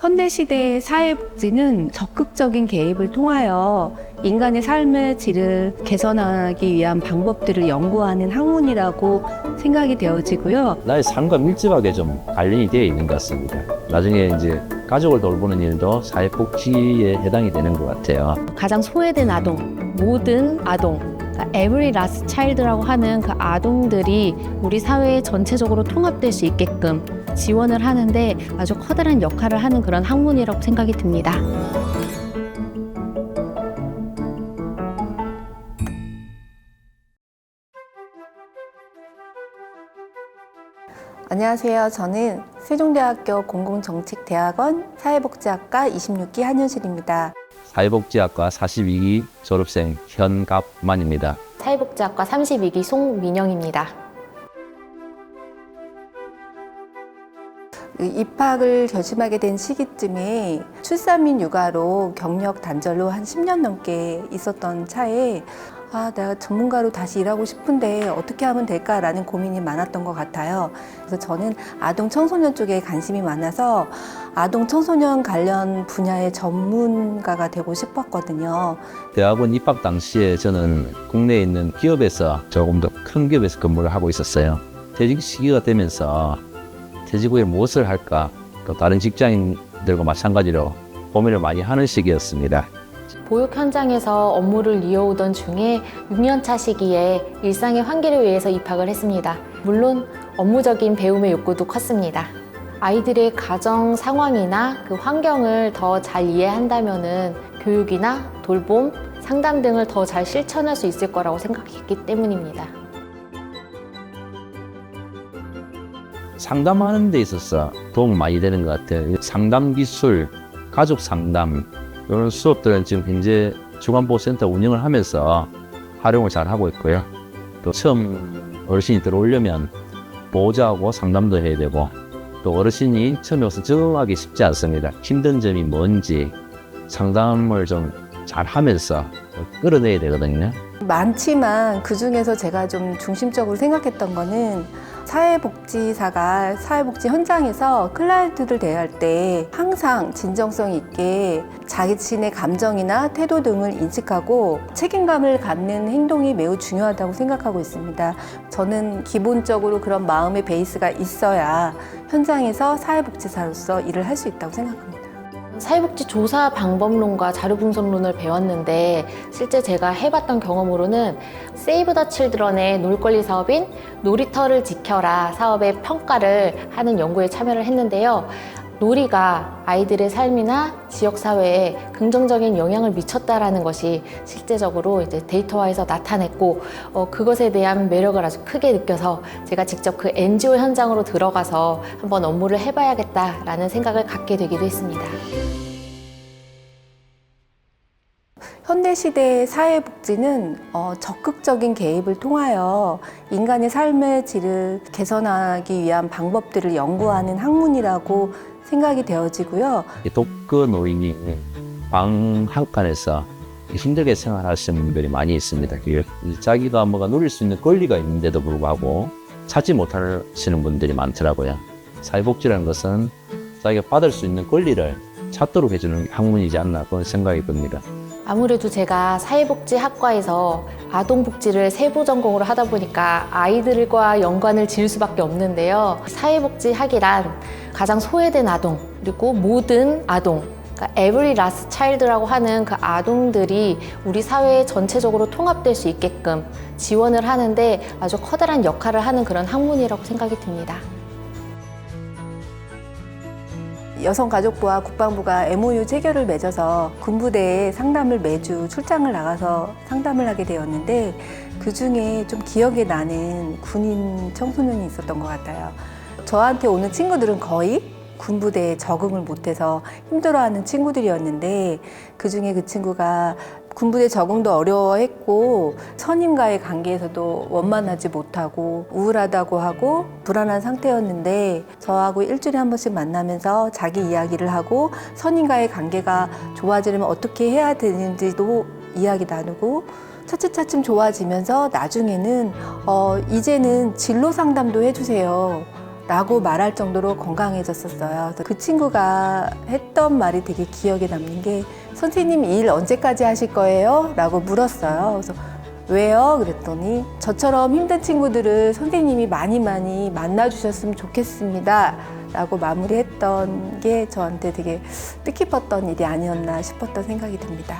현대시대의 사회복지는 적극적인 개입을 통하여 인간의 삶의 질을 개선하기 위한 방법들을 연구하는 학문이라고 생각이 되어지고요. 나의 삶과 밀접하게 좀 관련이 되어 있는 것 같습니다. 나중에 이제 가족을 돌보는 일도 사회복지에 해당이 되는 것 같아요. 가장 소외된 아동, 모든 아동, 그러니까 every last child라고 하는 그 아동들이 우리 사회에 전체적으로 통합될 수 있게끔 지원을 하는데 아주 커다란 역할을 하는 그런 학문이라고 생각이 듭니다. 안녕하세요. 저는 세종대학교 공공정책대학원 사회복지학과 26기 한윤실입니다. 사회복지학과 42기 졸업생 현갑만입니다. 사회복지학과 32기 송민영입니다. 입학을 결심하게 된 시기쯤에 출산 및 육아로 경력 단절로 한 10년 넘게 있었던 차에 내가 전문가로 다시 일하고 싶은데 어떻게 하면 될까라는 고민이 많았던 것 같아요. 그래서 저는 아동 청소년 쪽에 관심이 많아서 아동 청소년 관련 분야의 전문가가 되고 싶었거든요. 대학원 입학 당시에 저는 국내에 있는 기업에서 조금 더 큰 기업에서 근무를 하고 있었어요. 퇴직 시기가 되면서 퇴직 후에 무엇을 할까? 또 다른 직장인들과 마찬가지로 고민을 많이 하는 시기였습니다. 보육 현장에서 업무를 이어오던 중에 6년차 시기에 일상의 환기를 위해서 입학을 했습니다. 물론 업무적인 배움의 욕구도 컸습니다. 아이들의 가정 상황이나 그 환경을 더 잘 이해한다면은 교육이나 돌봄, 상담 등을 더 잘 실천할 수 있을 거라고 생각했기 때문입니다. 상담하는 데 있어서 도움 많이 되는 것 같아요. 상담 기술, 가족 상담 이런 수업들은 지금 현재 주간보호센터 운영을 하면서 활용을 잘 하고 있고요. 또 처음 어르신이 들어오려면 보호자하고 상담도 해야 되고 또 어르신이 처음에 와서 적응하기 쉽지 않습니다. 힘든 점이 뭔지 상담을 좀 잘 하면서 끌어내야 되거든요. 많지만 그중에서 제가 좀 중심적으로 생각했던 거는 사회복지사가 사회복지 현장에서 클라이언트들 대할 때 항상 진정성 있게 자신의 감정이나 태도 등을 인식하고 책임감을 갖는 행동이 매우 중요하다고 생각하고 있습니다. 저는 기본적으로 그런 마음의 베이스가 있어야 현장에서 사회복지사로서 일을 할 수 있다고 생각합니다. 사회복지 조사 방법론과 자료분석론을 배웠는데 실제 제가 해봤던 경험으로는 세이브 더 칠드런의 놀권리 사업인 놀이터를 지켜라 사업의 평가를 하는 연구에 참여를 했는데요. 놀이가 아이들의 삶이나 지역사회에 긍정적인 영향을 미쳤다라는 것이 실제적으로 이제 데이터화해서 나타냈고 그것에 대한 매력을 아주 크게 느껴서 제가 직접 그 NGO 현장으로 들어가서 한번 업무를 해봐야겠다라는 생각을 갖게 되기도 했습니다. 현대시대의 사회복지는 적극적인 개입을 통하여 인간의 삶의 질을 개선하기 위한 방법들을 연구하는 학문이라고 생각이 되어지고요. 독거 노인이 방 한 칸에서 힘들게 생활하시는 분들이 많이 있습니다. 자기가 뭐가 누릴 수 있는 권리가 있는데도 불구하고 찾지 못하시는 분들이 많더라고요. 사회복지라는 것은 자기가 받을 수 있는 권리를 찾도록 해주는 학문이지 않나 그런 생각이 듭니다. 아무래도 제가 사회복지학과에서 아동복지를 세부 전공으로 하다 보니까 아이들과 연관을 지을 수밖에 없는데요. 사회복지학이란 가장 소외된 아동, 그리고 모든 아동, 그러니까 every last child라고 하는 그 아동들이 우리 사회에 전체적으로 통합될 수 있게끔 지원을 하는데 아주 커다란 역할을 하는 그런 학문이라고 생각이 듭니다. 여성가족부와 국방부가 MOU 체결을 맺어서 군부대에 상담을 매주 출장을 나가서 상담을 하게 되었는데 그중에 좀 기억에 나는 군인 청소년이 있었던 것 같아요. 저한테 오는 친구들은 거의 군부대에 적응을 못해서 힘들어하는 친구들이었는데 그중에 그 친구가 군부대 적응도 어려워했고 선임과의 관계에서도 원만하지 못하고 우울하다고 하고 불안한 상태였는데 저하고 일주일에 한 번씩 만나면서 자기 이야기를 하고 선임과의 관계가 좋아지려면 어떻게 해야 되는지도 이야기 나누고 차츰차츰 좋아지면서 나중에는 이제는 진로 상담도 해주세요 라고 말할 정도로 건강해졌었어요. 그래서 그 친구가 했던 말이 되게 기억에 남는 게 선생님 일 언제까지 하실 거예요? 라고 물었어요. 그래서 왜요? 그랬더니 저처럼 힘든 친구들을 선생님이 많이 만나주셨으면 좋겠습니다. 라고 마무리했던 게 저한테 되게 뜻깊었던 일이 아니었나 싶었던 생각이 듭니다.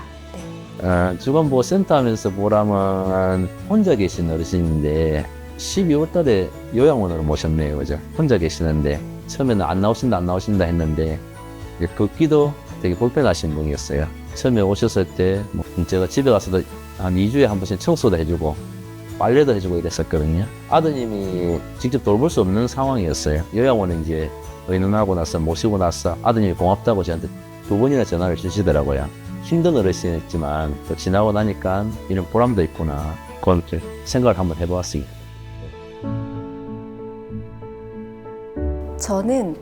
네. 주간보호센터 하면서 보람은 혼자 계신 어르신인데 12월 달에 요양원으로 모셨네요. 그죠? 혼자 계시는데 처음에는 안 나오신다 했는데 걷기도 되게 불편하신 분이었어요. 처음에 오셨을 때 제가 집에 가서도 한 2주에 한 번씩 청소도 해주고 빨래도 해주고 이랬었거든요. 아드님이 직접 돌볼 수 없는 상황이었어요. 요양원에 이제 의논하고 나서 모시고 나서 아드님이 고맙다고 저한테 2번이나 전화를 주시더라고요. 힘든 어르신이었지만 또 지나고 나니까 이런 보람도 있구나. 그런 생각을 한번 해보았습니다. 저는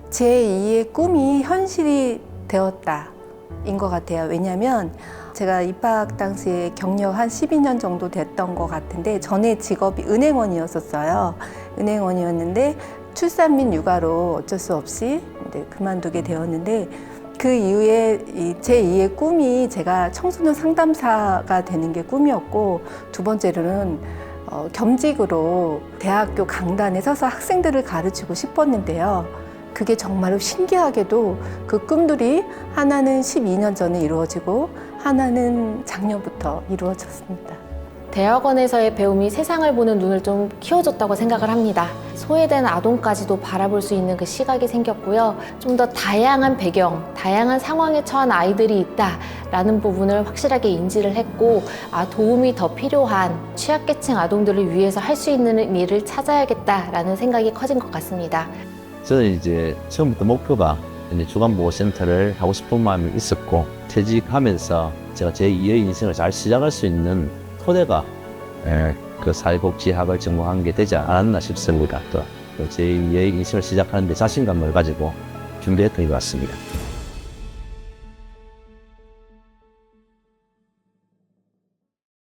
제2의 꿈이 현실이 되었다인 것 같아요. 왜냐하면 제가 입학 당시에 경력 한 12년 정도 됐던 것 같은데 전에 직업이 은행원이었었어요. 은행원이었는데 출산 및 육아로 어쩔 수 없이 이제 그만두게 되었는데 그 이후에 제2의 꿈이 제가 청소년 상담사가 되는 게 꿈이었고 두 번째로는 겸직으로 대학교 강단에 서서 학생들을 가르치고 싶었는데요. 그게 정말로 신기하게도 그 꿈들이 하나는 12년 전에 이루어지고 하나는 작년부터 이루어졌습니다. 대학원에서의 배움이 세상을 보는 눈을 좀 키워줬다고 생각을 합니다. 소외된 아동까지도 바라볼 수 있는 그 시각이 생겼고요. 좀 더 다양한 배경, 다양한 상황에 처한 아이들이 있다라는 부분을 확실하게 인지를 했고, 도움이 더 필요한 취약계층 아동들을 위해서 할 수 있는 일을 찾아야겠다라는 생각이 커진 것 같습니다. 저는 이제 처음부터 목표가 이제 주간보호센터를 하고 싶은 마음이 있었고, 퇴직하면서 제가 제 2의 인생을 잘 시작할 수 있는 토대가 그 사회복지학을 전공한 게 되지 않았나 싶습니다. 또 제 2의 인생을 시작하는데 자신감을 가지고 준비했던 것 같습니다.